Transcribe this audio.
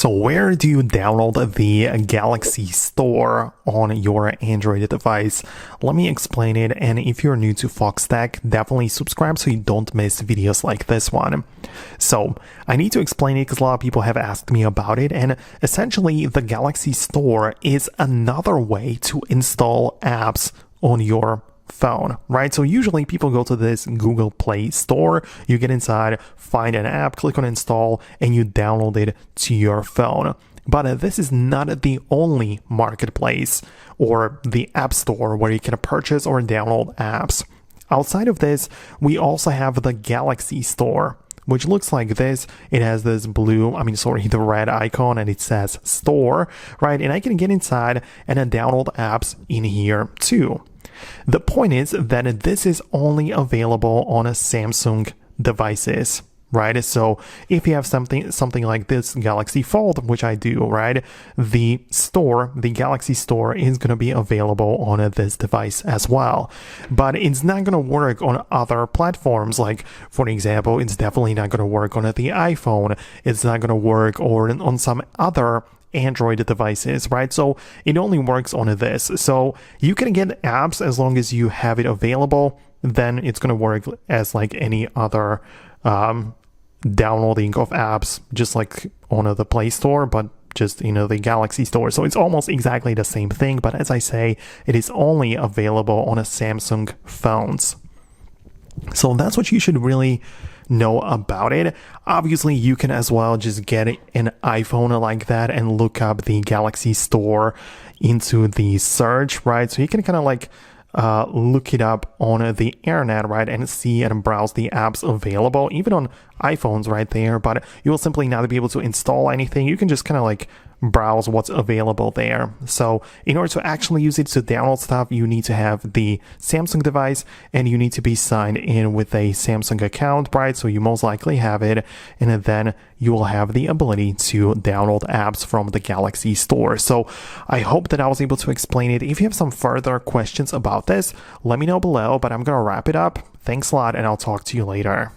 So where do you download the Galaxy Store on your Android device? Let me explain it, and if you're new to Foxtecc, definitely subscribe so you don't miss videos like this one. So I need to explain it because a lot of people have asked me about it, and essentially the Galaxy Store is another way to install apps on your phone, right? So usually people go to this Google Play Store, you get inside, find an app, click on install, and you download it to your phone. But this is not the only marketplace or the app store where you can purchase or download apps. Outside of this, we also have the Galaxy Store, which looks like this. It has this the red icon, and it says store, right? And I can get inside and then download apps in here too. The point is that this is only available on Samsung devices, right? So if you have something like this Galaxy Fold, which I do, right, the Galaxy Store is going to be available on this device as well. But it's not going to work on other platforms. Like, for example, it's definitely not going to work on the iPhone. It's not going to work on some other Android devices, right? So it only works on this. So you can get apps as long as you have it available, then it's going to work as like any other downloading of apps, just like on the Play Store, but just, the Galaxy Store. So it's almost exactly the same thing, but as I say, it is only available on Samsung phones. So that's what you should really know about it. Obviously, you can as well just get an iPhone like that and look up the Galaxy Store into the search, right? So you can kind of like look it up on the internet, right, and see and browse the apps available, even on iPhones right there, but you will simply not be able to install anything. You can just kind of like browse what's available there. So in order to actually use it to download stuff, you need to have the Samsung device and you need to be signed in with a Samsung account, right? So you most likely have it, and then you will have the ability to download apps from the Galaxy Store. So I hope that I was able to explain it. If you have some further questions about this, let me know below, but I'm gonna wrap it up. Thanks a lot, and I'll talk to you later.